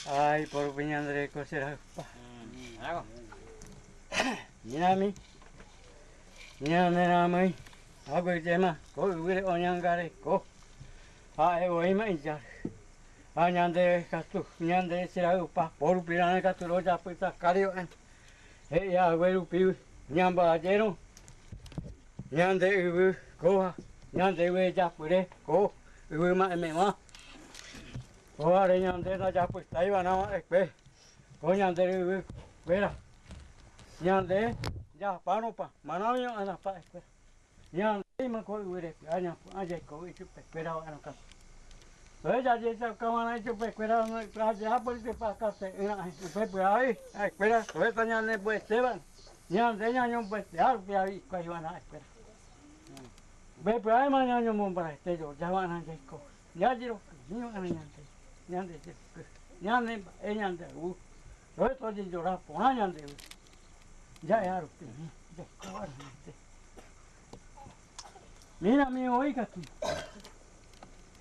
Ay, por piñandre cosera. Minami. Minami. Aku tema. Ko ure onyangare ko. Ai oima injar. Anyande kastu. Nyande sira upa. Por pirane kastu roja pita kario en. He ya veru piu. Nyamba ajero. Nyande ubu ko. Nyande we japure ko. Ubu ma emema. Ko re nyande na japu taiwa na ekpe. Ko nyande ubu vera. Nyande ya pano pa. Manavio ana pa ekpe. Nyande ma ko ure anya aje ko ichupe vera ana ka. Oja je sa kamana ichupe vera no praje apol te pa ka se ina ichupe ai ekpera to ta nyande pues seban. Nyande nyanyo pues ar pe ai ko iwana ekpera. Be ai ma nyanyo mon para te yo jawana je ko. Yajiro niño ana nyande. Nyande je. Nyande nyande u. Ro to je jora pona nyande u. Ya yaru pe de ko ar te. Mira mi oiga tu.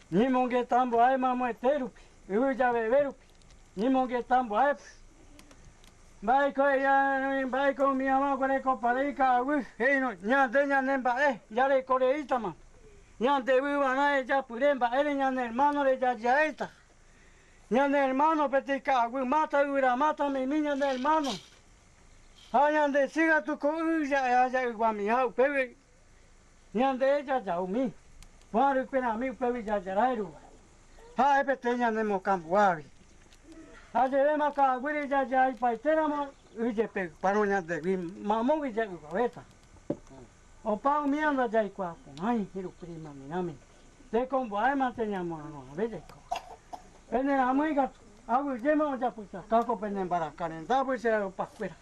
Ni monge tambo ai mamo eteru. Eu já beberu. Ni monge tambo ai. Vai com minha mão com a parica, ei no, nyande nemba ya le coreita ma. Nyande viva ya puremba, nyande hermano le ya jaita. Nyande hermano petica, mata mata mi nyande hermano. Nyande siga tu ko ya guami hau pewe. Nyande ya jaumi. Waru pena mi pewe ya jarairu. Pete nyande mo kambuavi. Aje maka guri ja ja paitera ma uje pe paronya de mamo ge ja gaveta. O pau mi anda ja kwa ai hiru prima mi nami. De con vai manteniamo no vede ko. Ene amiga agu je mo ja puta kako pene barakane da bu se pa kwera.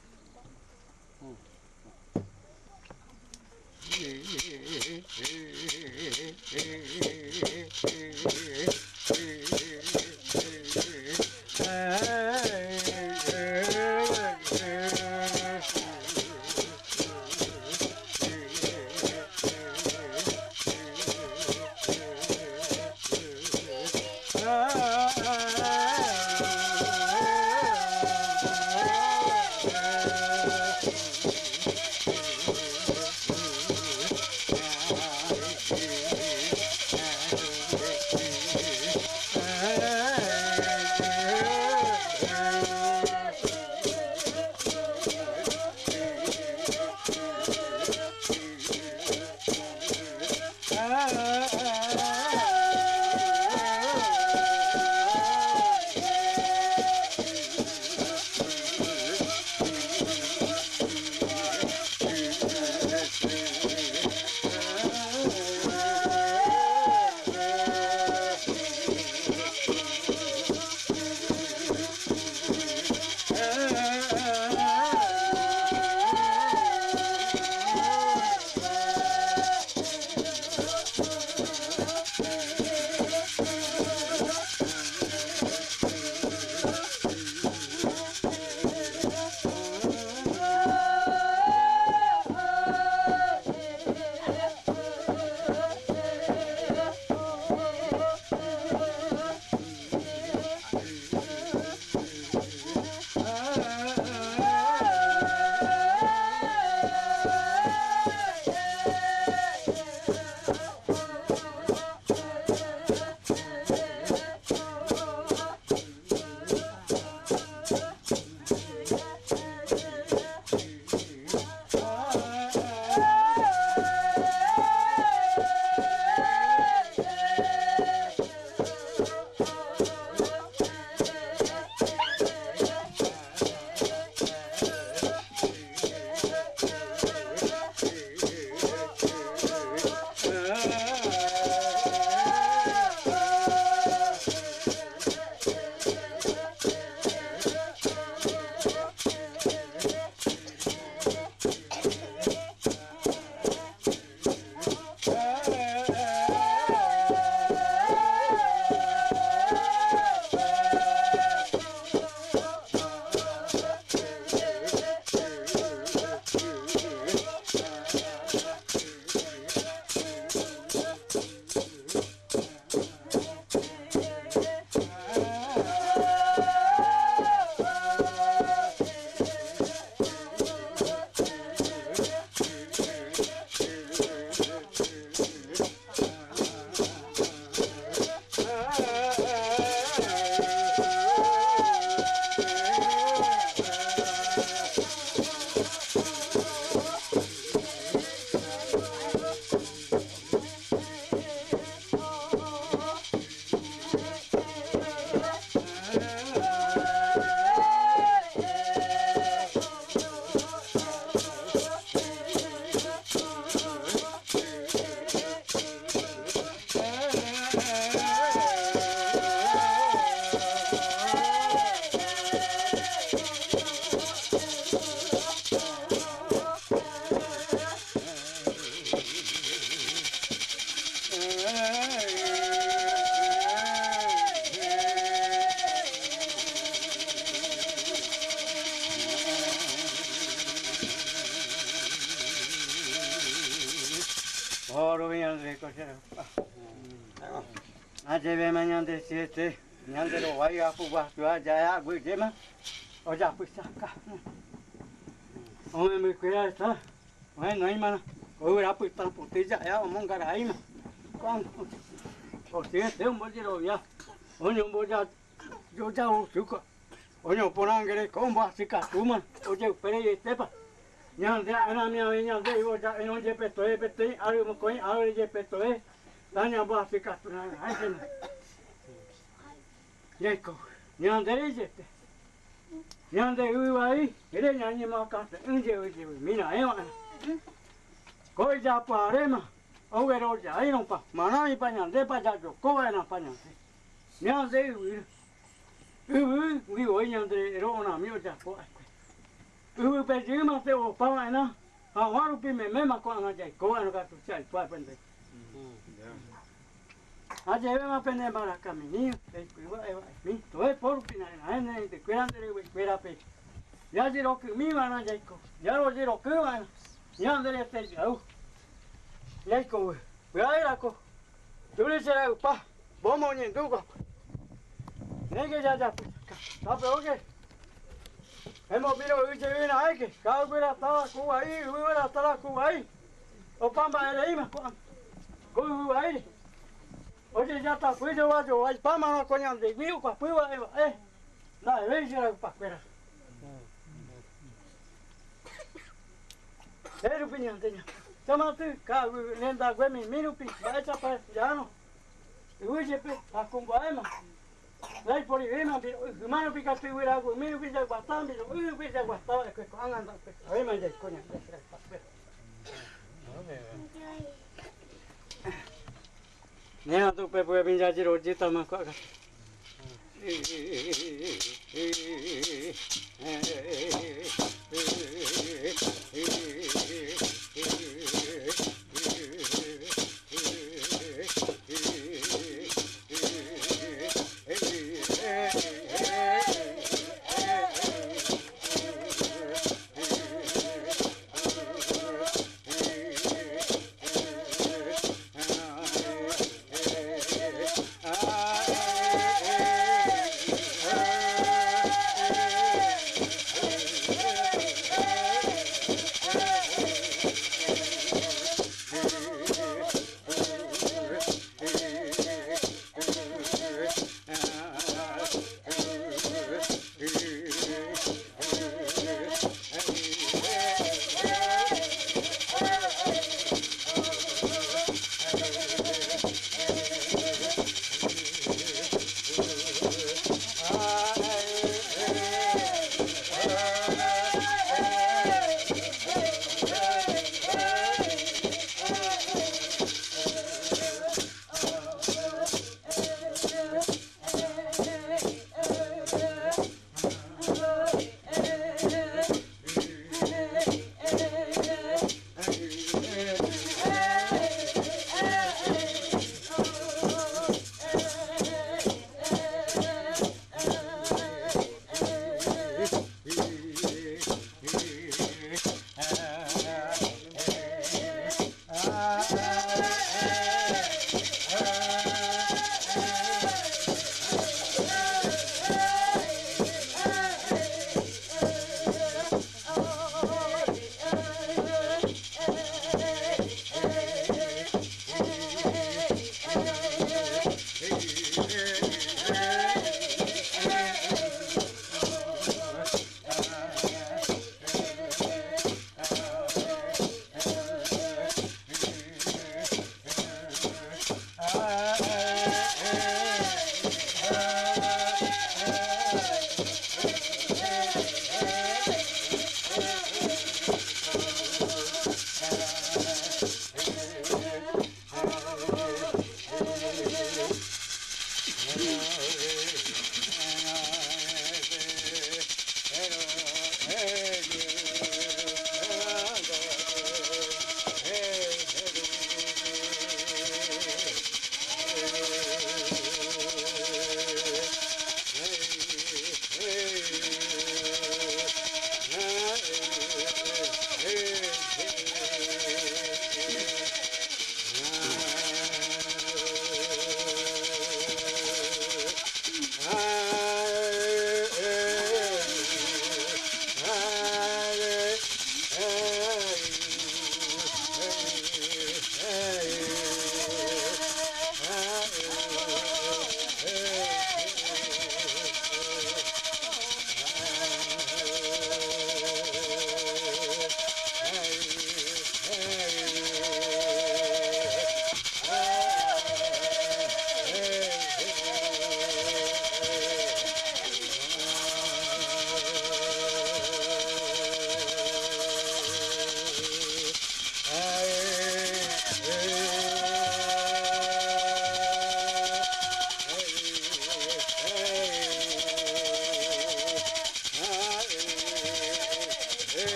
coche. A lleve mañana de 7, mañana de lo vaya a pubar, ya, güey, llama. O ya, pues acá. Hombre, me cuida esta. Bueno, ahí, mano. Hoy era pues tan putilla, ya, vamos a ganar ahí, man. ¿Cuándo? O sea, este un bollo ya. Oye, un bollo, yo ya uso. Oye, por angre, ¿cómo vas a sacar tú, man? Oye, espera y estepa. Ñande, ana mi ñande, yo ya, en un jepeto, algo me coño, ahora el jepeto, daña vas a sacar tú, nada, ahí se. Yeco, ñande, este. Ñande, iba ahí, eres ñañe más casta, mira, man. Coi ya parema, overo ya, ahí no pa, manami pa ñande, pa ya yo, coba na pa ñande. Ñande, uy, ñande, era una mío ya, pues. Uy, pero más te opaba, ¿no? Ahora pime me ma con allá, coba no gato, chai, pues, pende. Allá ve más pende para caminillo, mi, todo es por final, la gente cuidan de cuida pe. Ya giro que mi van allá, ya lo giro que van, ya ande este ya, ya co, ya la co. Tú le será pa, vamos ni dugo. Nege ya, está peor que. Hemos visto que se viene ahí, que cada vez está la Cuba ahí, está la Cuba ahí. O pamba de ahí, Cuba ahí. Oye, ya está, pues yo voy, hay pama no coñan de mío, pues nada, ven si la pascuera. Rupiña, teña. Toma tú, cada vez lenda güemi, minupi, va a chapar, ya no. Y voy a Cuba ahí, Lai por ahí, mano pica tu hubiera algo, mío pisa guastán, mío pisa guastán, es que andan, a ver, man, ya, coño, nena, tú puedes pinchar giro, jita más cuaca.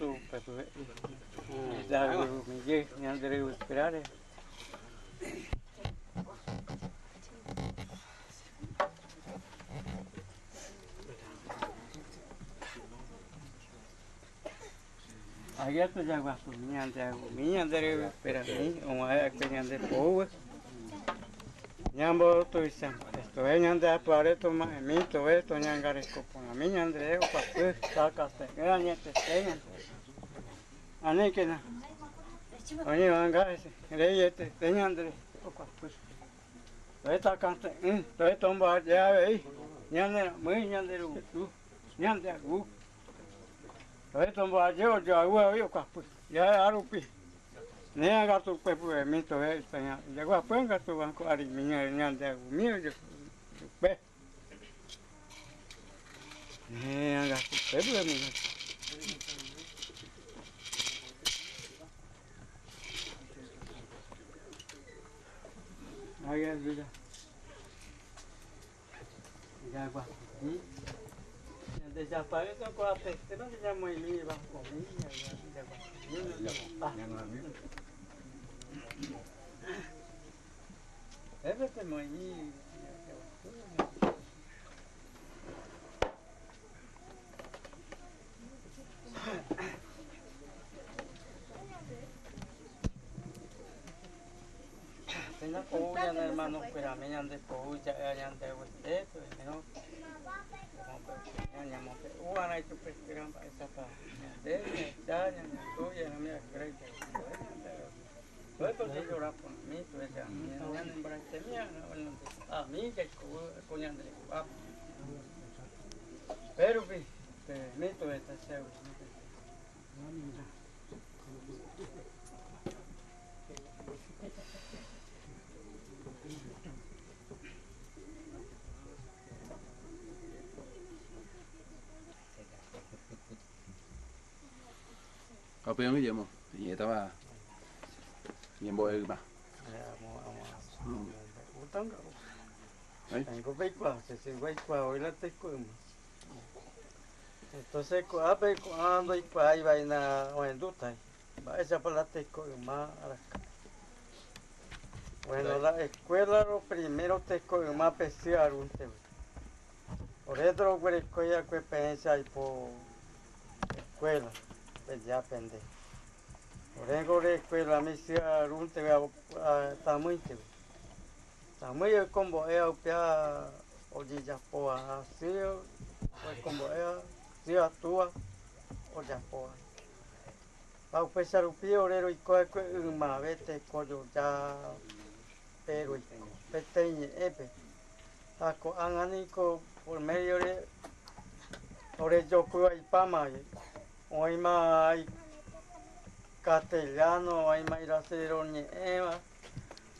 tu pepe. Da mi je nyandere esperare. Ayer tu jaga tu nyandere esperare. Uma que nyandere boa. Nyambo tu isam. Esto es nyandere pare tu ma mi tu es tu nyangare kopona. Mi nyandere o papu sakaste. Ganete tengan. Ane que na. Oye, venga, reyete, teñandre, opa, pues. Esta canta, estoy tomba ya veis. Ñande, muy ñande tú. Ñande agu. Estoy tomba yo agua yo pues. Ya arupi. Ne haga tu pepu mi to esta ya. Ya gua ponga tu banco ari miña ñande agu mío yo. Ve. Ne haga tu pepu mi. Ahí es vida. Ya gua. Desaparece con la pesquera, se llama y me va con ella. Es que muy tenga polla hermano, pero me han de polla, hayan de usted, ¿no? Uana itu perkiraan Pak Sapa. Deh, dan yang tu yang namanya kerja. Betul sih orang pun, mi tu aja. Yang berarti mi yang mi je ku yang dari apa. Pero mi tu itu saya. Apa yang dia mau? Ini tahu yang boleh apa? Utang kau. Tengo beikwa, se beikwa hoy la tengo. Entonces cuando hay vaina o en duta, va esa por la tengo más. Bueno, la escuela lo primero tengo más especial un tema. Por eso la escuela que piensa y por escuela. Pues ya pende. Por eso la escuela me decía un tema está muy tema. Está muy como pia oye ya poa así pues como si actúa o ya poa. Pau pesar un pie orero y coe ma vete coyo ya pero y peteñe epe. Taco anganico por medio de ore yo cuyo y pama hoy ma hay castellano hay ma ir a hacer oñe eva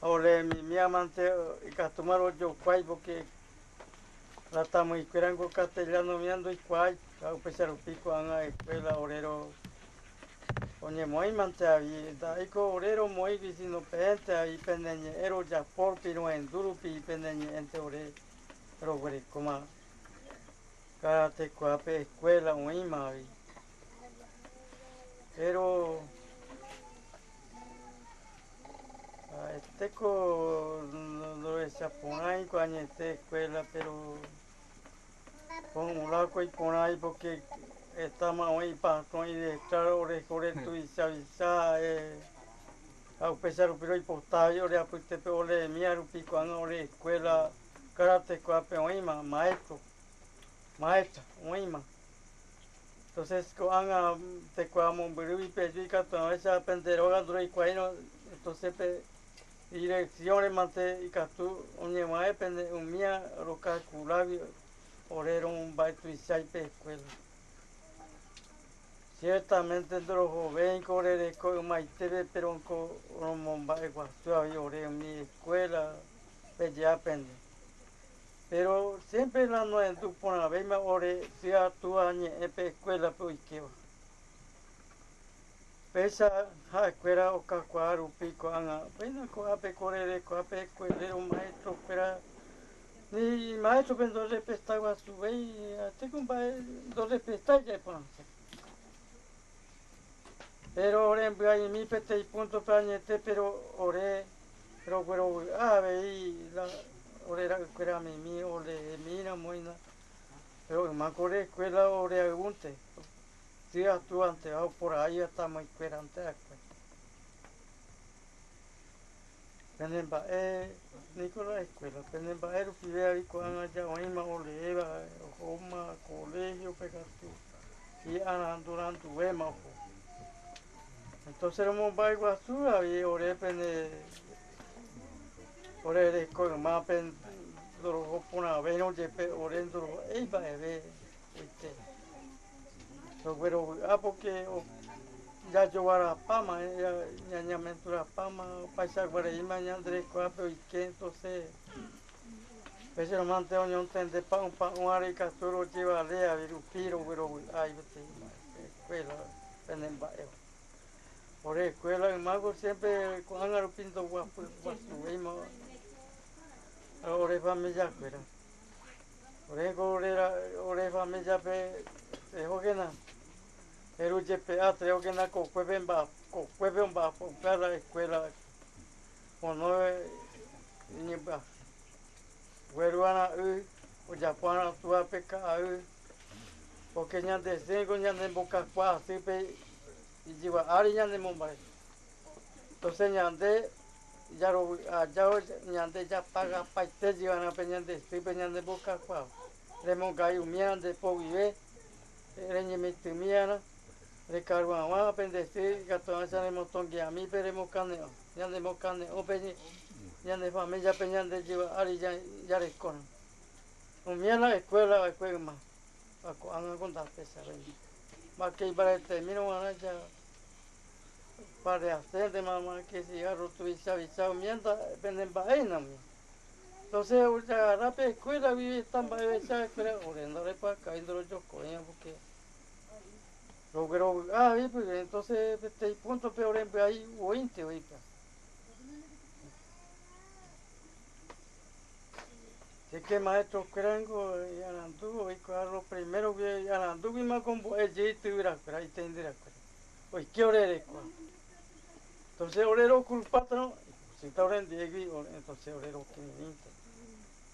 ore mi amante y castumaro yo cuay porque la estamos esperando castellano mirando y cuay a pesar un pico a la escuela orero oñe muy mante ahí da ico orero muy vicino pente ahí pendeñe ero ya por pino en durupi pendeñe ente ore pero güey como karate cuape escuela muy mal pero teco no es japonés cuando esté escuela pero con un lado y por ahí porque estamos hoy para de estar correcto y se avisa a pesar pero y postal yo le apunté pero le mía rupico a la escuela karate cuape hoy maestro hoy más entonces cuando te cuamo brillo y pellizca toda esa penderoga duro y cuaino entonces direcciones mante y castu un mae pende un mía lo calculaba orero un baito y saipe escuela ciertamente de los jóvenes correr con maite pero con un bomba igual todavía oré en mi escuela pues ya aprende pero siempre la no en tu por la vez me oré si a tu año en escuela pues que va pesa ha escuela o cacuaro pico anga bueno coape correr coape escuela un maestro pero ni maestro cuando le prestaba su vez tengo un dos le prestaba ya por Pero ore en ahí mi pete y punto pañete, pero ore, pero y la ore era que era mi ore mina moina, pero más ore escuela ore agunte, si actuante o por ahí estamos esperando. Penemba Nicolás escuela, penemba rupivea y cuando allá oima ole eva, homa colegio pegatu, y anan durante wema ojo. Entonces éramos baiguazú, había ore pene, ore de coño más pen, duro pona veno de pe ore duro, eva eve, oíste. Pero porque ya llevara pama, ya mentura pama, paisa guaraíma, ya andré cuape y que entonces. Pese no mante o non tende pa un ari castoro lleva lea virupiro pero ay vete escuela penen baeo por escuela en mago siempre con angaro pinto guapo guasuimo ore familia cuera ore familia pe hogena eru jepe atre hogena ko cueven ba para la escuela o no ni ba Gueruana o Japana tua peca porque ya desde con ya de boca qua sipe y lleva ari ya de Mumbai entonces ya de ya lo ya de ya paga paite llevan a peña de sipe ya de boca qua le mongai umia de pogue reñe mitimiana de carguama pendeste gato ya le montón que a mí peremos cane ya de mocane o peña ya de familia peña de lleva ari ya le con la escuela más a contar pesar más que para terminar una ya para hacer de mamá que si agarro tu visa mientras venden vaina entonces ya rápido escuela vive tan esa escuela ordenadores para acá y los yo coña porque lo pero pues entonces este punto peor en ahí 20 ahorita es que maestro crango y anduvo y claro primero que anduvo y más con el jeito y verá pero ahí tendrá pues qué hora eres entonces orero culpata no si está orando entonces orero que me dice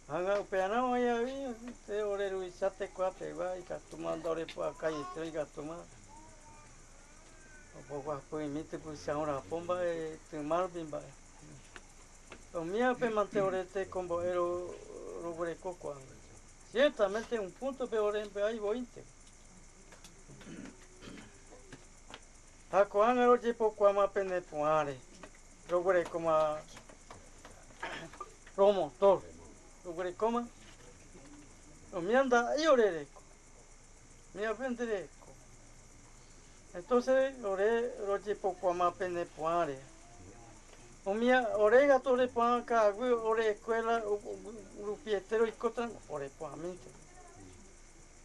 anga peana vaya bien te orero y sate cuate va y castumando ore por acá y estoy castumando o poco pues imite pues ahora pomba te mal bimba lo mío pe mante orete con boero rubore coco ciertamente un punto peor en ahí 20 Ako angaro tipo kwama pene puare. Rogure como romo tor. Rogure como o mianda iorereko. Mi apendereko. Entonces ore roje kwama pene puare. O mia orega tore puan ka ore escuela rupietero y cotran ore puamente.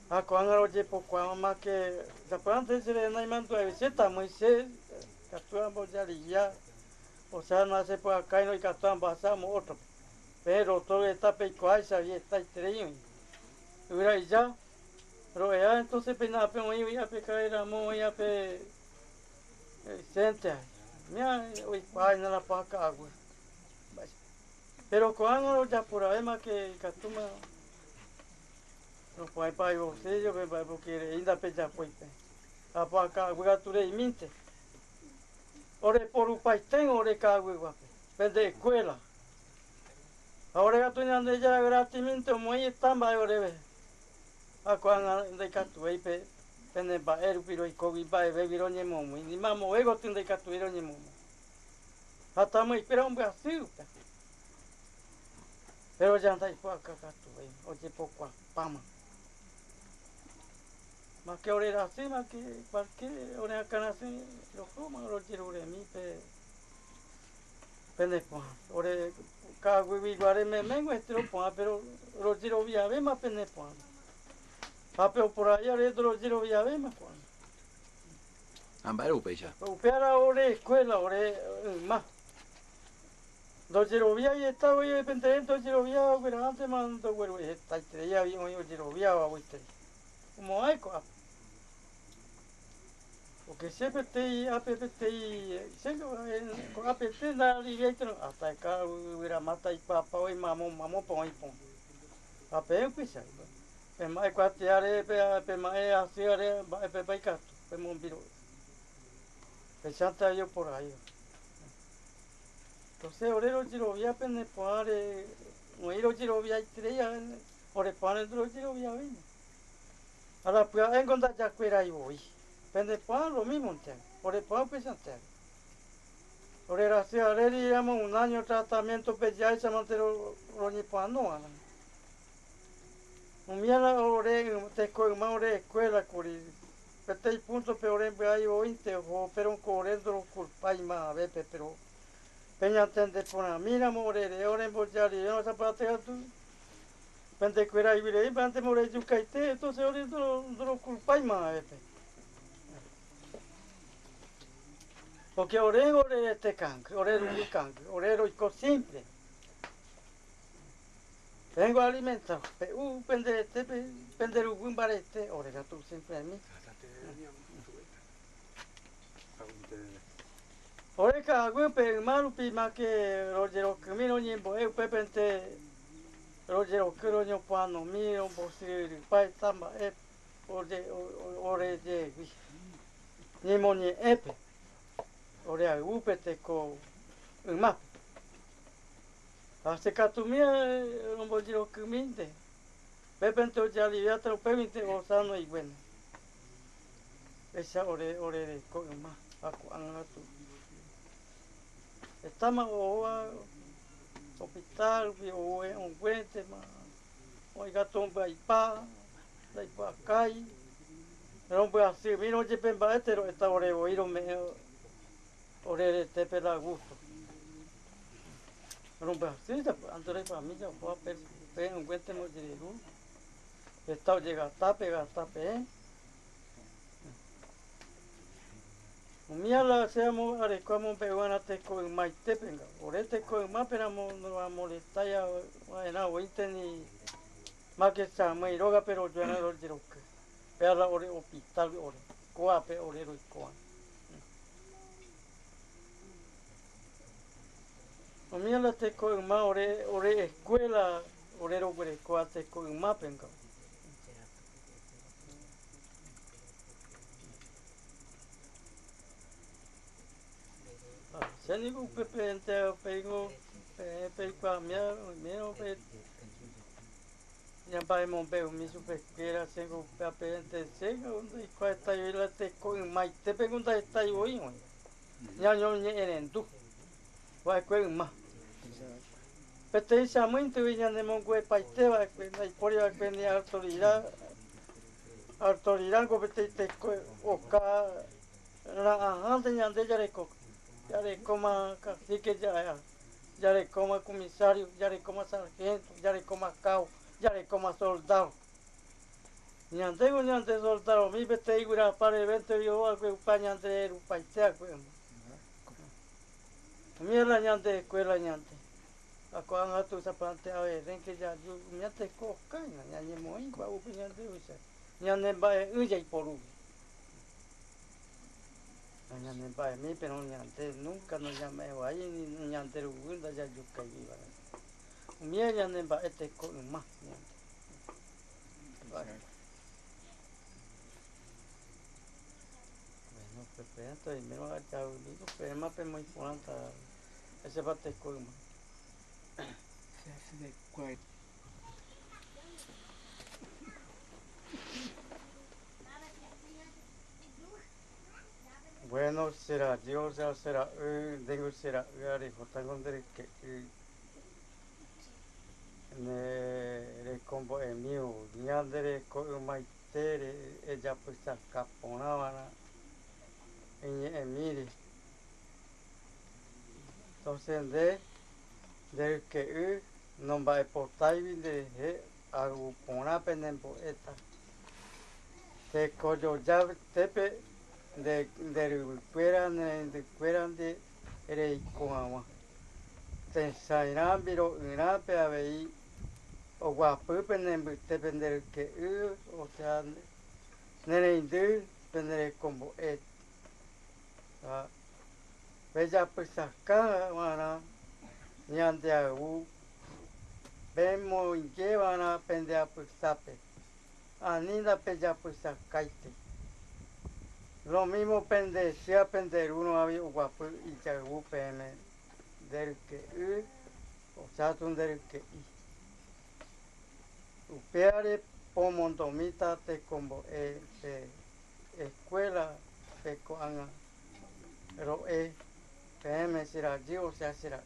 Ako angaro tipo kwama que da planta se le na manto a visita muy se catuamos ya o sea, no hace por acá y no hay catán, pasamos otro. Pero todo está pecoaisa y está estrellado. Y mira, ya, pero ya entonces pena pe muy ya pe caer muy ya pe sente. Mira, hoy cuál no la paca agua. Pero cuando ya por ahí más que catuma no puede para yo sé yo que porque ainda pe ya pues. A paca agua tu le minte. Ore por un país tengo ore cagua. Pende escuela. Ahora ya estoy andando ya gratis, muy estamba ore. A cuando de catuei pe pende ba pero y cogi ba viro ni momo ni mamo ego tende catuiro ni momo. Hasta muy espera un Brasil. Pero ya anda por acá catuei. Oye poco pama. Más que ore así, más que cualquier ore acá así, lo como lo quiero ore mi pe pende po. Ore cago y guare me mengo estro po, pero lo quiero via ve más pende po. Pero por allá le lo quiero via ve más po. Ambaro pecha. Upera ore escuela ore más. Dojirovia y estaba hoy de pentento Dojirovia, pero antes mando güero esta estrella bien hoy Dojirovia va a como hay cosa. porque siempre te apetei sego con apetei na ligeito hasta cá vira mata e papa oi mamão põe pão ape pisa pe mai quatiare pe mai asiare pe pai cato pe mon biro pe santa yo por aí entonces orero jiro via pe ne pare no iro jiro via itreia ore pane dro jiro via vin ala pia enconda ya quera oi pende pa lo mismo te ore pa pesante ore rasia ore digamos un año de tratamiento pe ya se mantero lo ni pa no ana un miala ore te ko ma ore escuela curi pete punto pe ore pe ai o inte o pero correndo culpa ma vepe pero peña tende pona mira more de ore bollari no zapate tu pende quera ibire pende more ju kaite entonces ore do culpa ma vepe porque ore este canque, ore un canque, ore lo simple. Vengo a alimentar, pendete, pendere un barete, ore la tu sempre a mí. Ore ka pe maru pi ma che rogero camino ni bo e pepente rogero kero ni pano mi o bo si pai tamba e ore de ni mo ni epe. Ore a upete ko uma hace catumia non vuol dire che minte pepente già aliviata o pepente o sano e bueno esa ore ko uma aku angatu estamos o hospital o un guente ma o gato vai pa dai pa kai non può essere meno che per battere sta ore o iro me ore te per la gusto non può essere andare famiglia può per un guente mo dire lu sta llega tape Miala seamo are como peruana te ko mai te penga ore te ko ma pera mo no molesta ya na o inteni ma que sa mai roga pero yo no lo digo que pera ore hospital ore ko ape ore ro ko Miala te ko ma ore escuela ore ro ko te ko ma penga se ni ku pepe ente pego pe kwa mia pe ya pai mon pe mi su pesquera se ku pepe ente se onde kwa esta yo la te ko mai te pregunta esta yo hoy ya yo ni en tu wa ko ma pete sa muito ya ne mon ku pa te va que na por ya que ni autoridad ko pete te ko o ka la ante ya de ya le coma cacique, ya le coma comisario, ya le coma sargento, ya le coma cabo, ya le coma soldado. Ni ante soldado, mi vete y gura para evento yo a que pañante el paitea que mi la ñante escuela ñante. A cuan a tu zapante a ver, en que ya yo ñante coca, ya ni moi, va u ñante usa. Ñante va uya y por ñande pa mi pero ñante nunca nos llamé ahí ni ñante rugunda ya yo caí mi ñande pa este con más bueno pues esto y menos a chao digo pero más pe muy planta ese parte con más bueno será Dios será tengo será gari fotan que ne combo e mio ñande con mai tere ella pues caponaba en Emiri entonces de que non va a portar de algo pona penempo esta te cojo ya tepe de fueran de ere coama te sairán pero una pe avei o guapo penempo te pender que o sea nere indu pender como et Bella pesca wana ñandea u vemos inque wana pendea pesape anida bella pesacaite lo mismo pende sea pender uno había guapo y ya upm del que o sea del que upeare pomondomita te como escuela te coanga pero PM será yo, o sea, será.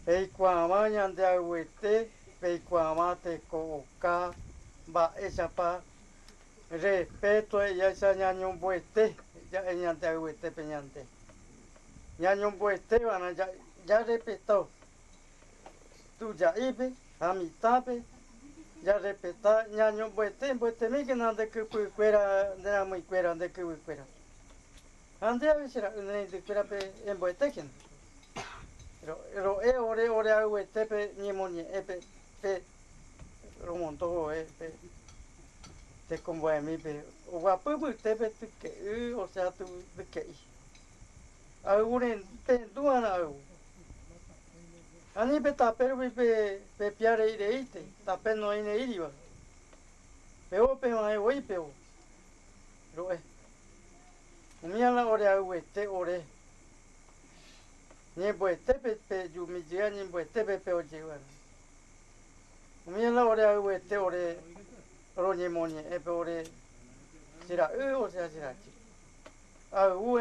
Peikuama ñande agüete, peikuama te coca, va esa pa, respeto ella esa ñaño buete, ya ñande agüete peñante. Ñaño buete van a ya respetó. Tú ya ibe, a mi tape, ya respetá ñaño buete mi que nande que fuera, de la muy fuera, de que fuera. Ande a ver si era, de fuera en buete que no. Pero ore agua tepe ni moni pe romonto pe te como a mí pe o guapo tepe que o sea tu de que alguien pe duana ani pe taper pe piare ire ite taper no ine iriba pero pe mai oi pe ro umiala ore agua te ore ni pues tepe pe yumi ya ni pues tepe pe o llevan umiala ore agua te ore roñe moñe ore será o sea será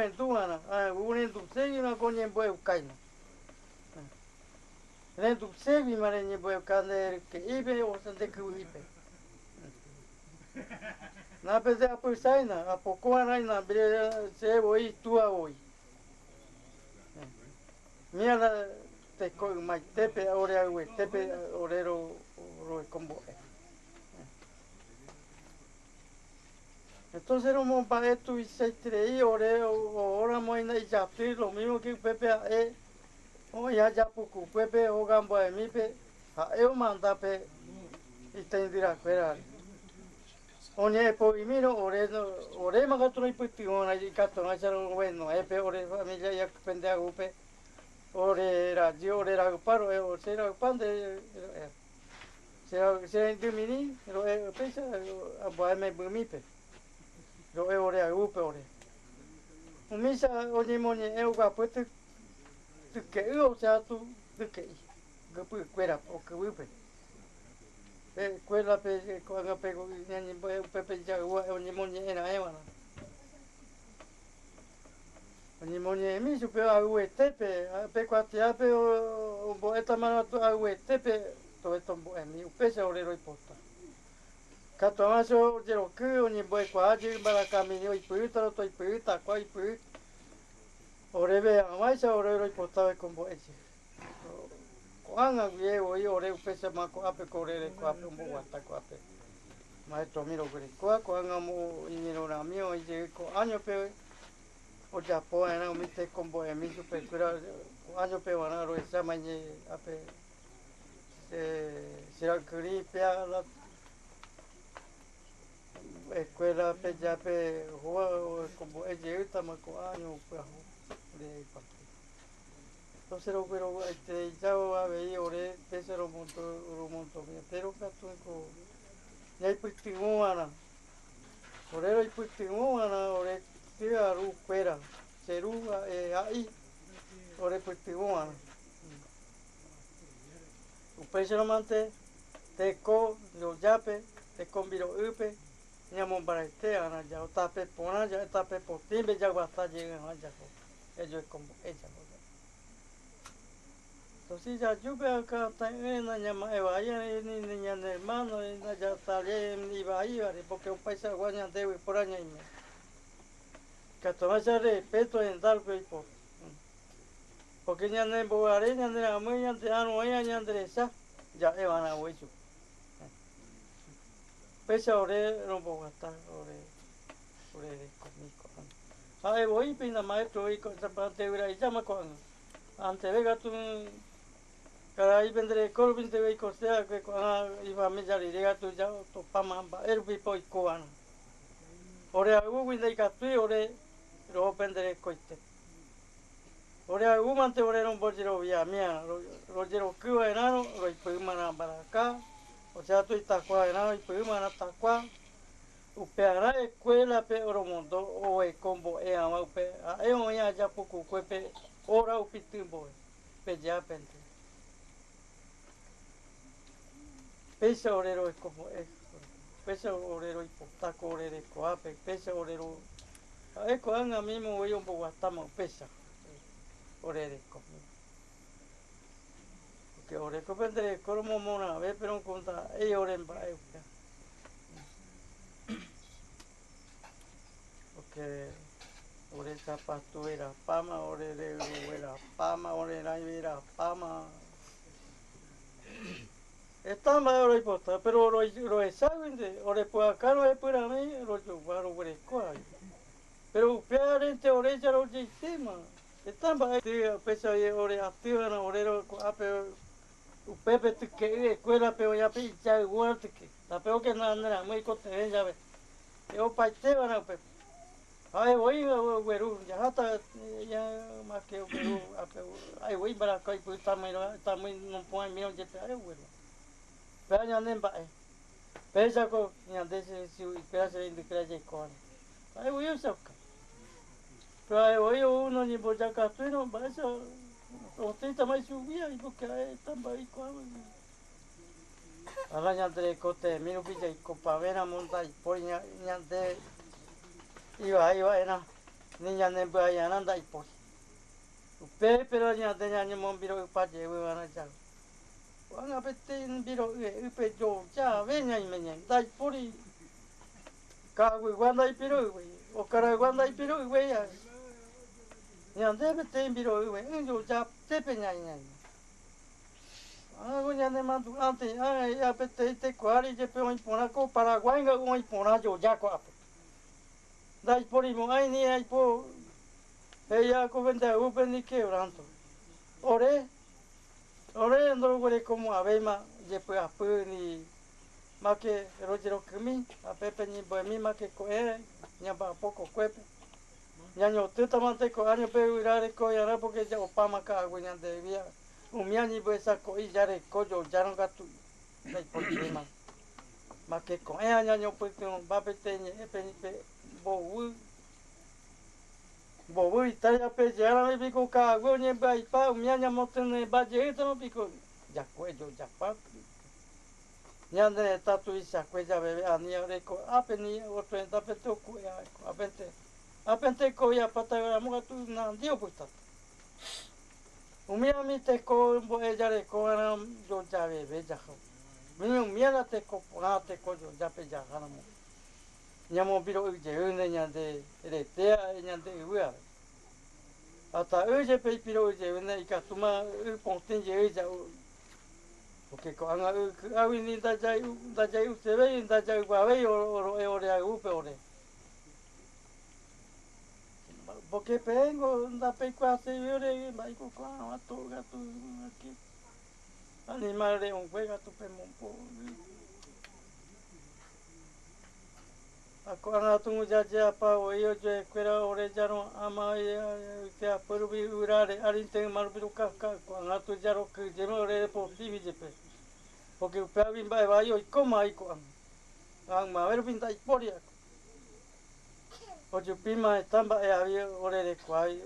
en tu ana en tu sevi na coñe bue caina en tu sevi mare ni bue cande que ibe o sea de que ibe na pese a pusaina a poco ana na bre se voy tu a hoy mira te co mai tepe ore agua tepe orero ro combo entonces era un pagué tu y se creí ore ora moina y ya lo mismo que Pepe o ya poco Pepe o gambo de mi pe eu manda pe y te dirá fuera onie po y miro ore magatro y putigona y catona charo bueno pe ore familia ya pende a gupe ore radio ore ra paro o será pande se indumini lo pesa a boeme mi pe lo ore a gupe ore umisa onie monie eu gapuete tu que o sea tu que pu cuera o que upe cuela pe cuando pego ni pepe ya o ni moñe era wana ni moñe mi su pe a tepe pe cuatia pe o boeta mano tu a tepe to esto mi pese orero y posta cato maso de lo que ni boe cuaji para camino y puta to y puta coi pu orebe a mais orero y posta con boeche Kuanga viejo y ore pese ma ko ape korere ko ape mo wata ko ape maestro miro kuri ko kuanga mo iniro na mio y ko año pe o Japón era mi te combo e mi super kura año pe wana ro esa mañe ape será kuri pe la escuela pe ya pe juego como e llega ma ko año pe de entonces pero ya va a ver ore pese lo monto pero cato ko ya hay putingo ana orero hay putingo ana ore tira ru fuera seru ahí ore putingo ana u pese lo mante te ko lo yape te conviro upe nyamon para este ana ya tape pona ya tape potimbe ya basta llega ya ello es como ella entonces ya yo veo acá también la llama vaya ni niña hermano ya está ni va ahí porque un país aguanya debe por año y medio que toma ese respeto en dar por porque ya no es bogaré ya no es muy ya no es ya endereza ya van a hueso pese ore no bogotá ore conmigo ay voy pina maestro y con zapate y llama con ante vega tú Carai vendré colvin te vei costea que iba me ya llega tu ya to pamamba erbi poi koan ore agu windai katui ore ro vendré coite Ore a umante ore non bojiro via mia. Rojero kua enano, roi pumana baraka. O sea, tu itakwa enano, pumana takwa. Upeara e kuela pe oromondo o e combo e ama upe. A e o ia japuku kue pe ora upitumbo. Pe japente. Pesa orero e como e. Pesa orero i potako orere ko ape. Pesa orero. E ko anga mimo o iombo watama pesa. Orere ko. Que ore ko pendere koromo mona ve pero conta e oremba e. Porque ore zapato era pama, ore era pama, ore era pama. Estamba ore pota, pero ro sabe, ore pua caro e pura me, ro varo ore coi. Pero pearente ore ya ro sistema. Estamba te pesa ore ativa na ore ro ape o pepe te que escuela pe ya pe ya guarte que. La peo que na muy cote ya ve. Eu pai te na pepe. Ai oi o gueru ya hata ya ma que o gueru ai oi para kai pu ta mai non põe meu de pe ai gueru pe ya nem ba pe ja ko ya de se pe se de que ja ko ai oi o sa pe ai oi o no ni bo ja ka tu no ba sa o te ta mai subia e porque ai ta ba i ko ala ya de ko te minu pi ja ko pa vera monta i po ya de iba era niña nem ba ya nanda i po pe pero ya de ya ni mon biro pa je we wana ja wana pete biro e pe jo ja ve nya i menya dai pori ka we wanda i piro we o kara wanda i piro we ya nya de pete biro we jo ja te pe nya nya go nya ne mandu ante ya pete te kwari je pe oi pona ko Paraguay ga oi pona jo ja ko dai pori mo ai ni ai po e ya ko venda u pe ni ke ranto ore no gore como abema je pe apu ni make rojero kumi a pepe ni boemi make ko e nya ba poco cuepe nya no tuta mante ko año pe urare ko ya ra porque ya opama ka gunya de via umia ni bo esa ko i yare ko yo ya no gatu dai por tema make ko e año no pe ko ba pete ni e pe ni pe bo u italia pe ya ra mi ko ka gunya ba i pa umia nya motene ba je to piko ya ko yo ya pa Nyande tatu isa kweza bebe ani ore ko apeni otro en tapete ko ya apente ko ya pata ya mo tu na dio puta umia mi te ko bo ella re ko ana yo ya bebe ya ho mi umia na te ko na te ko yo ya pe ya ana mo nyamo biro je une nyande re te nyande uya ata uje pe biro je une ikatuma u pontin je ja porque ko anga awi ni da jai u se ve da jai wa ve o re u pe ore porque pengo da pe kwa se ore mai ko kwa to ga tu aquí animal de un juega tu pe mon po ako anga tu ja ja pa o yo je kwera ore ja no ama ke a por vi urare arin te mar bi ka ko anga tu ja ro ke je no re po ti vi je pe porque o pé vim vai oi como aí com ang ma ver pinta i poria o ju pima tamba e avia ore de quai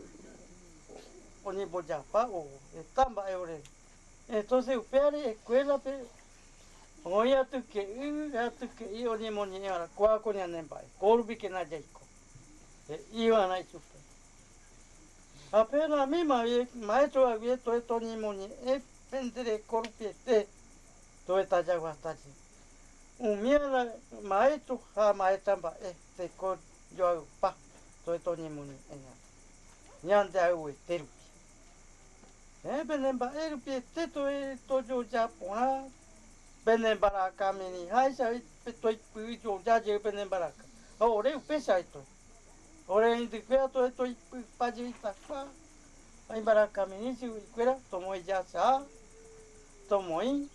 oni boja pa o tamba e ore entonces o pé é escuela pe oia tu que i oni moni era qua con nem pai corbi que na jaiko e iwa na tu apenas mi maestro avia to ni moni e pendere corpi te to eta ja guastachi umia maestro ha maestra ba te ko yo pa to ni muni enya nyande au teru benen ba pi te to yo japona benen bara kamini hai sa pe to pu yo ja je benen bara ore u pesa ito ore indi kwea to pa je ta fa ai bara kamini si kwera tomo ya sa tomoi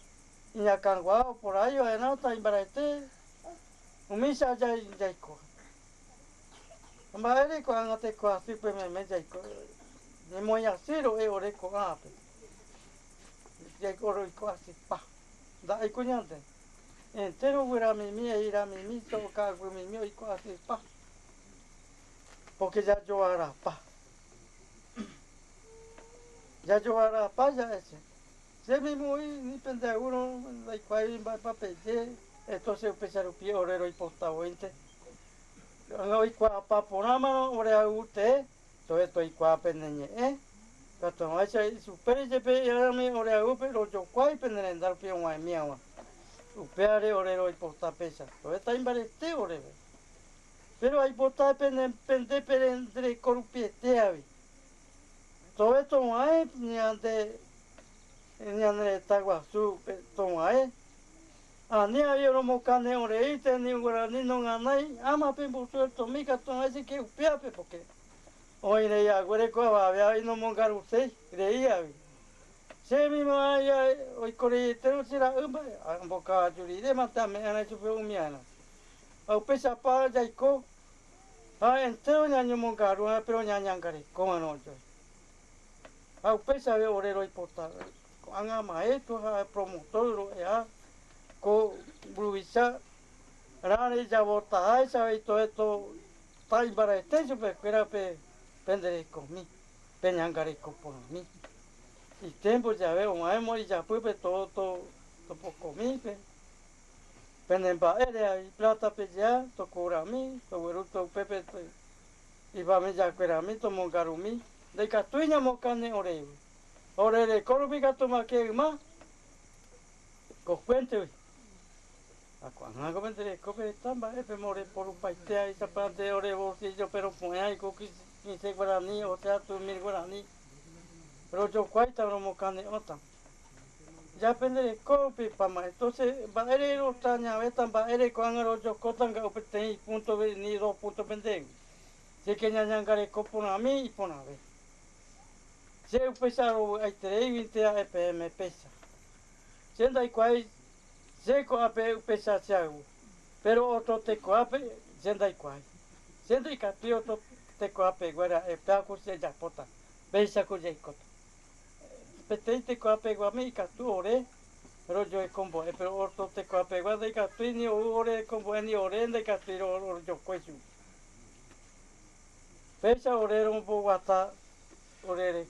ina kangwa por ahí o no ta imbarete umisa ya jaiko mbare ko angate ko asi pe me jaiko Ni moya cero ore ko ape. Ya oro ko asi pa. Da iko nyante. Entero wera mi ira mi so ka gu mi iko asi pa. Porque ya yo ara pa. Ya yo ara pa ya ese. Se mi muy ni pende uno la ikuai ba pa peje. Entonces empezar o pie orero y postavo inte. Ngo ikua pa ponama ore ute. To esto ikua penenye kato mai sai superi je pe yarami ore upe ro jo kwai penene ndar pe wa miawa. Upeare ore ro iporta pesa. To eta imbare te ore. Pero ai porta pende entre corrupiete avi. To esto mai ni ande tagua su to mai. Ani ai ro mo kane ore ite ni ora ni no nganai ama pe bo to mi kato ai se ke upea pe porque oi nei agora ko va vai no mongaru sei reia se mi mai oi kore te no sira umba amboka juri de mata me ana chupe umiana au pesa pa dai ko ha entero nya no mongaru pero nya ngare ko ano jo au pesa ve ore roi porta anga mai to ha promotor ro ya ko bruisa rane ja bota ai sa to eto tai bara te chupe quera pe pendere con mi peñangare con mi y tiempo ya veo mai mori ya pupe todo poco mi pe penemba era y plata pe ya to cura mi to veruto pepe y va me ya quera mi to mongarumi de catuña mocane ore de corbi gato ma que ma co cuente Akuanga ko pendere ko pe tamba pe more por un paite ai sa parte ore bolsillo pero pone ai ko ki se guarani o sea tu mil guarani pero yo cuaita no mo cane ota ya pendere ko pe pa ma entonces va ere ro taña vetan va ere ko angaro yo kotan ga opete punto ni do punto pendeng se que ñañangare ko pona mi y pona ve se pesaro ai 320 APM pesa senda i quai se ko ape pesa chau pero otro te coape sendai quai sendai capio to te coape guara e taco se ya pota beisa ko je kot petei te coape guami ka tu ore pero yo e combo pero otro te coape guada ka tu ni ore combo ni ore de ka tu ore yo koisu beisa ore un po guata ore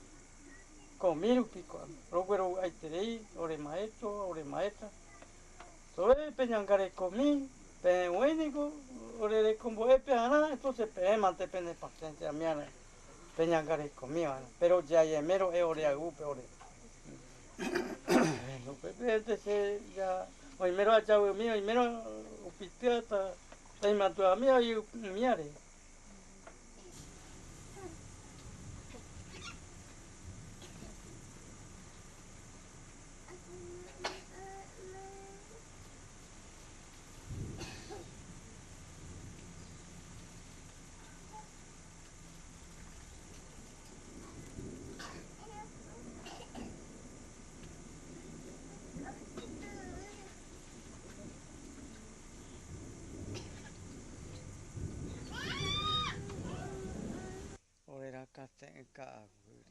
comiru pico roguero ai terei ore maestra soe peñangare comi pe único ore de combo e pe ana entonces pe mante pene paciencia miana peñangare comi ana pero ya ye mero e ore agu pe ore no pe se ya oi mero a chau mi oi mero upitia ta imatu a mi oi miare ore ra kate ka aguri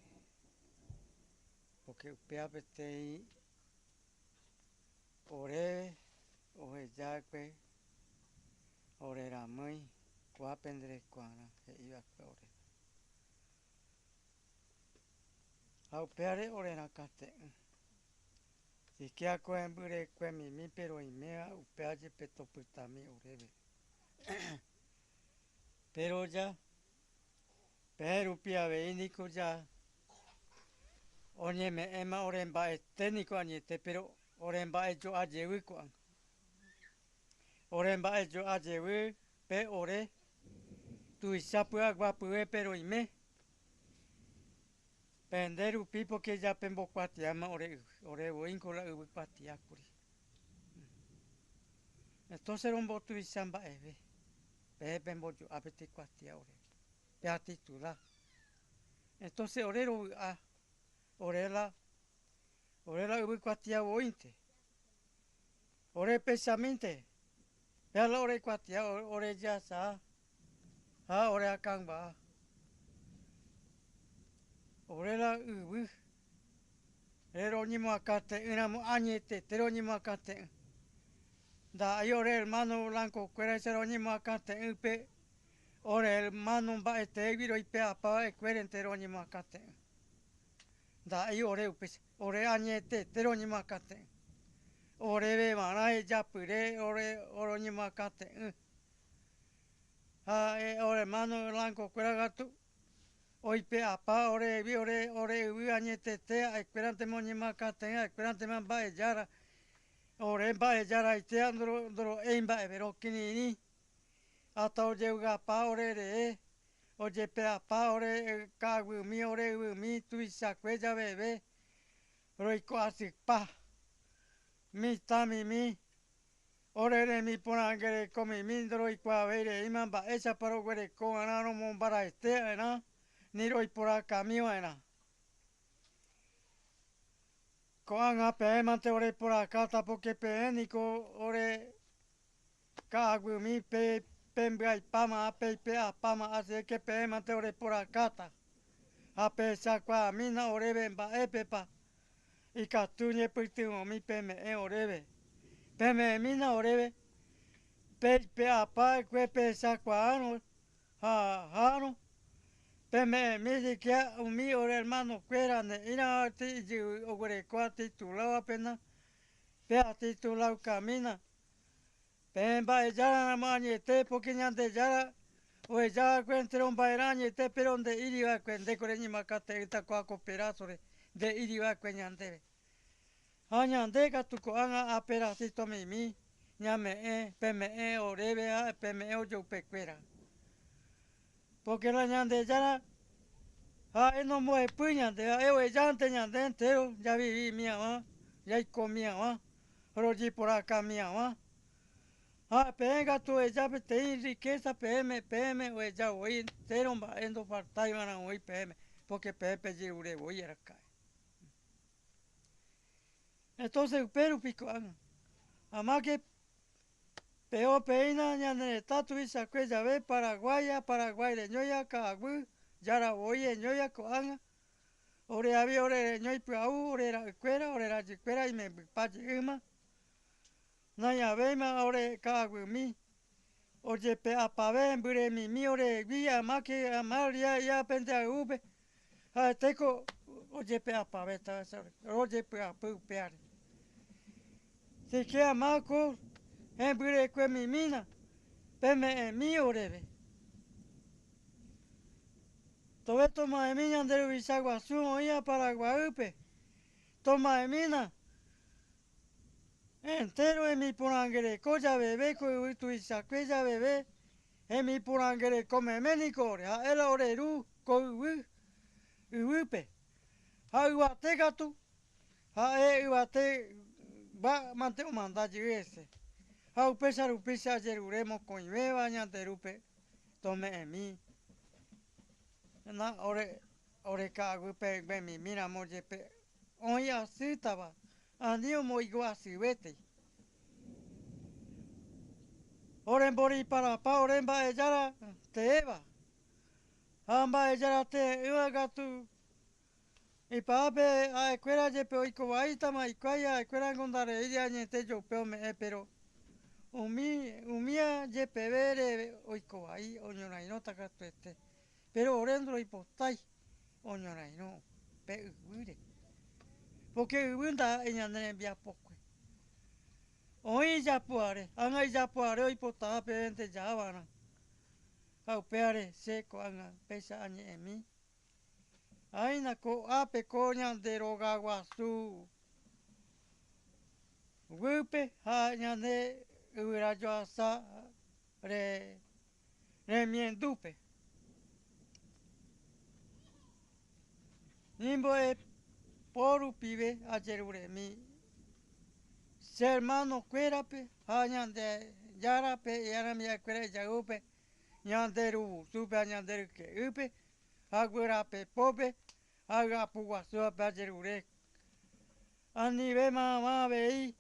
porque upea petei ore oe jaque ore ra mãe qua pendere quana e iba ore au peare ore ra kate si kia ko embure que mi pero i mea upeaje peto putami oreve pero ya peru pia veinico ya onye me ema oremba e técnico añete pero oremba e jo ajewi ko oremba e jo ajewi pe ore tu isapu agua pue pero i me penderu pipo que ya pembo kwatiama ore voinco la ubi kwatiakuri entonces rombo tu isamba eve pe pembo jo apete kwatia ore pe atitula entonces orero a orela ubi kwatia vointe ore pesamente pela ore kwatia ore jasa ha ore akang ba orela ubu. Ero ni mo akate, ina mo añete, tero ni mo akate. Da ayore hermano blanco, cuera ese ni mo akate, upe. Ore hermano ba este viro ipe apa, cuera entero ni mo akate. Da ay ore upes, ore añete, tero ni mo akate. Ore be mana e japure, ore ni mo akate. Ore hermano blanco, cuera gato. Oipe apa ore ubi añete te esperante moñi makate esperante man ba ejara ore ba ejara ite andro emba evero kinini ata oje uga pa ore re oje pe apa ore kagu mi tuisa kweja bebe roiko asik pa mi tami mi ore re mi ponangere komi mindro ikwa vere iman ba esa paro gwere ko anaro mon bara este na niroi pora kamio ena. Ko anga pe mante ore pora kata poke pe niko ore kagu mi pe pembrai pama ape pe apama ase ke pe mante ore pora kata. Ape sakwa mina ore bemba epepa. Ika tunye puti mi peme orebe. Peme mina orebe. Pe apa kwe pe sakwa ano. Ano. Peme mi que mi ore hermano cuera ne ina ti ogore kwa titulado apenas pe a titulado camina pemba ella na mani te poquinha de ya o ella encuentra un bairani te pero donde iba cuende con ni macate ita kwa cooperazo de iba cueñande añande ka tu ko anga apera sito mi ñame peme orebe a peme o yo pecuera porque la ñande ya no mueve puña de ya antes ñande entero ya viví mía va ya comía va roji por acá mía va pega tu ya te riqueza PM o ya voy entero va endo parta y van a hoy PM porque Pepe lleve voy a acá entonces pero pico ama que peo peina ñande tatu y sacue ya ve Paraguay de ñoya cagu ya la voy en ñoya coanga ore había ore ñoi pau ore era cuera y me pache uma naya vema ore cagu mi oye pe apave mbure mi ore via make amaria ya pente a ube teco oye pe apave ta oye pe apu peare se que amaco mbure que mi mina peme mi orebe todo esto más mina andere Visaguazú oía Paraguay toma de mina entero en mi porangere coya bebé co tu isaquella bebé en mi porangere come menicore a el oreru co upe a uate gatu a uate va mante manda ese a upesa rupisa jeruremos con beba ñanterupe tome en mi na ore cagu pe mi mira moje pe oya sitaba andio mo iguasi vete oren bori para pa oren ba ejara te eva amba ejara te iwa gatu y pape a escuela je pe oiko baita ma ikwaya escuela gondare ella ni te yo pe me pero umia je pe vere oiko bai oñora no takatu este pero orendro ipostai oñora no pe ure porque unda ella ne envia poco oi japuare anga japuare oi pota pente javana au peare seco anga pesa ani emi aina ko ape konya de rogaguasu gupe ha nyane ura joasa re miendupe nimbo e poru pibe ajerure mi hermano cuerape hañande yarape yaramia cuera yagupe ñanderu supe ñanderu que upe aguerape pope agapuguasu ajerure anive mamá vei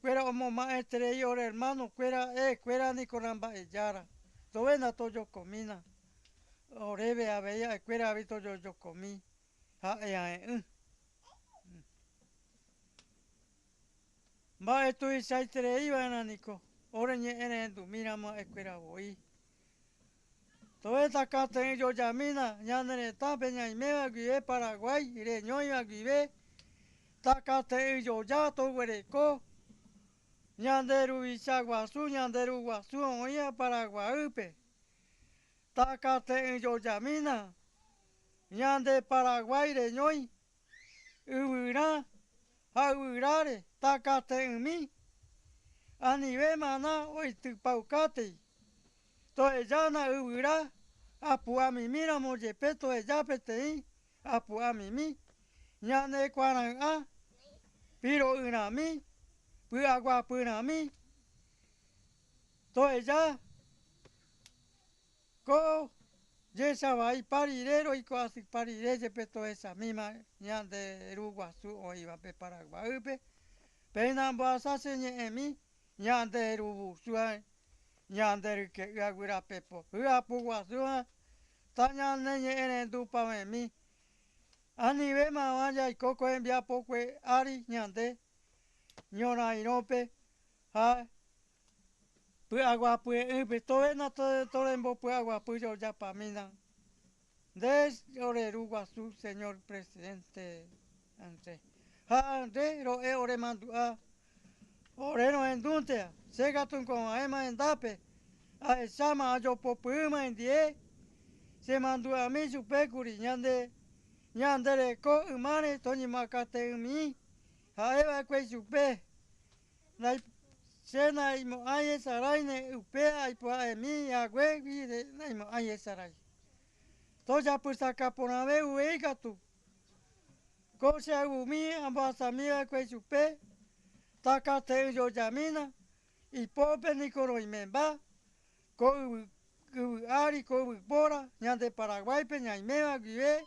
cuera como maestre y ora hermano cuera ni coramba yara tovena toyo comina orebe aveya cuera habito yo comí ha ea ba esto y saitere iba naniko ore nye ene du mirama equera voi toeta kate yo jamina ñanere tapeña y meva guie Paraguay ire ñoiva guive takate yo ya to ko ñanderu Isaguazú ñanderu Guazú oía Paraguaype takate yo jamina ñande Paraguay re ñoi ubira haurare takate mi anive mana oitupaucate to ellana ubira apuami mira moyepe to ellapete apuami mi ñane cuaran a piro unami pu agua punami to ella ko yesa vai parirero y quasi parirese peto esa misma ñande Uruguasu o iba pe Paraguay pe pena basa señe emi ñande Uruguasu ñande que agura pepo apu Guasu taña neñe ene dupa emi anive ma vaya y coco envia poco ari ñande ñona irope ha pu agua pu to na to rembo pu agua pu yo ya pamina des ore Uruguasu señor presidente ante ha de ro e ore mandu a ore no endunte se gatun con ema endape a esama yo popuma en die se mandu a mi su pecuri ñande ñandere ko umane toni makate umi ha eva kwe supe na sena imo aye saraine upe ai po emi agwe vide na imo aye sarai to ya pues acá por ave uegatu ko se umi ambasa mi kwe supe takate yo jamina y pope ni koro imemba ko ari ko bora ñande Paraguay pe ñaimeva guive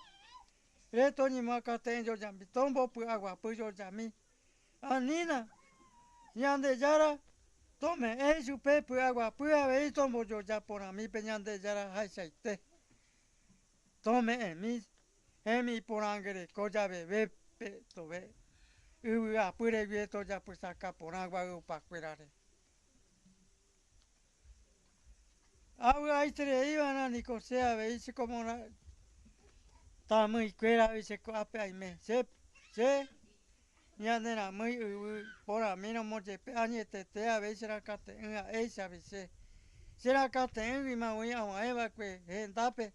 reto ni makate yo jambi tombo pu agua pu yo jami anina ñande yara tome e supe pu agua pu ave tombo yo ya por a mi pe ñande yara haisaite tome emi por angere ko ya bebe pe tobe ubu apure vieto ya pues acá por agua upa cuerare agua aitere iban a ni cosea veis como ta muy cuera veis ape aime se ñandera muy por a mí no moche añete te a veces era cate esa veces será cate y ma voy a eva que endape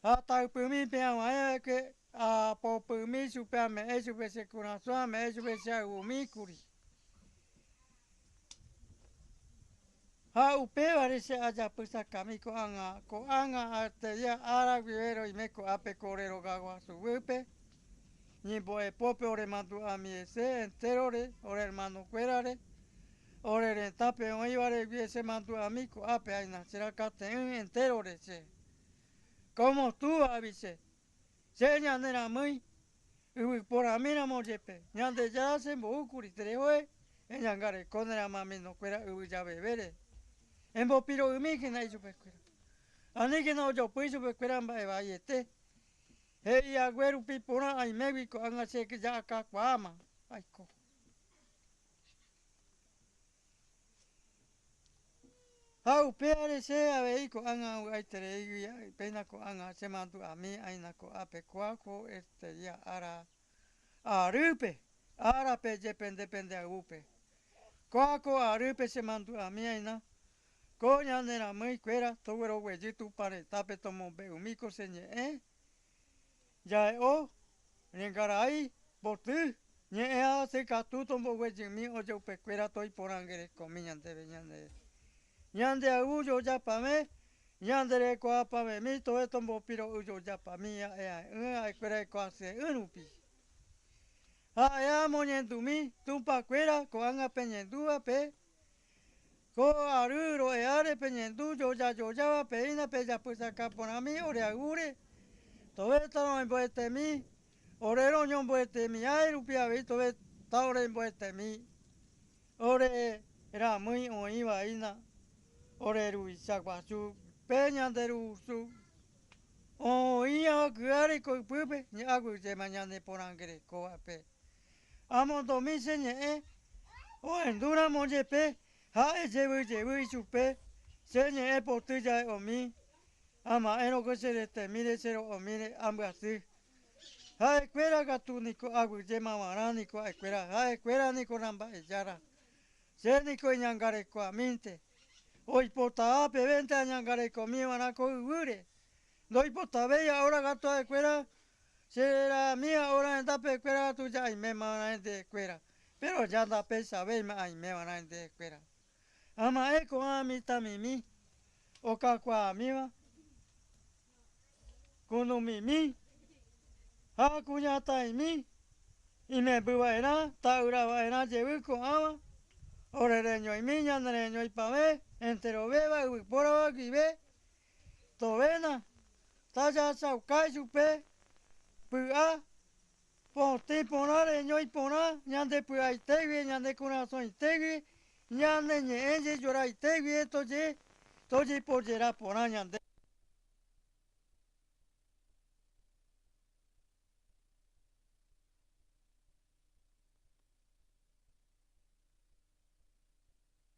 hasta pumi pe a que a po pumi supe me eso veces corazón me eso veces a umi curi ha upe parece allá pues acá mi ko anga te ya ara vivero y me ko ape corero gagua su upe ni boe pope ore mandu a mi ese entero ore hermano cuerare ore rentape o ibare viese mandu a mi ko ape aina será cate entero se como tú avise se ñanera muy por a mí no mojepe ñande ya se mo curi trehoe en ñangare conera mami no cuera ya bebere en bopiro umi que na supe cuera ani que no yo pues supe cuera ba vayete hey agüero pipona ay méxico anga se que ya acá cuama ay co au peare se a veiko anga ay tere ya pena ko anga se mantu a mi ay na ko ape ko ya ara arupe ara pe depende a upe ko arupe se mantu a mi ay na ko ñandera muy cuera toguro huellito pare tape tomo be umiko señe ya o rengarai botu ñe a se katu tombo huelli mi o yo pe cuera toy por angere comi ñande a uyo ya pa me ñandere ko apa me mi to tombo piro uyo ya pa mi a cuera ko hace unupi ya moñendu mi tumpa cuera ko anga peñendua pe ko aruro e are peñendu yo ya pe ina pe ya pues acá por a mi ore agure todo esto no me puede mi orero ñon puede mi ay rupia vi todo está ore puede mi ore era muy o iba ina ore ru Isaguazú peña de rusu o ia no cuare ko pupe ni agu je mañana porangere ko ape amo domise ni o endura monje pe ha e je wi chupe se ni e potu ja o mi ama eno ko se te mire se o mire ambasi ha e quera gatu ni ko agu je mamara ni ko e quera ha e quera ni ko namba e jara se ni ko nyangare ko aminte oi pota ape vente nyangare ko mi wana ko ure doi pota ve ahora gato de cuera será mía ahora en tape cuera tú ya y me van de cuera pero ya da pesa ve y me van a de cuera ama eko a mi tamimi o kakwa miwa kuno mimi ha kunya tai mi y me buena ta ura vaina llevo con ama ore reño y miña reño y pave entero beba y por aquí ve tovena ta ya sa kai chupe pua ponte ponare ñoi pona ñande pua itegui ñande corazón itegui ñande ñe enje llora itegui toje pojera pona ñande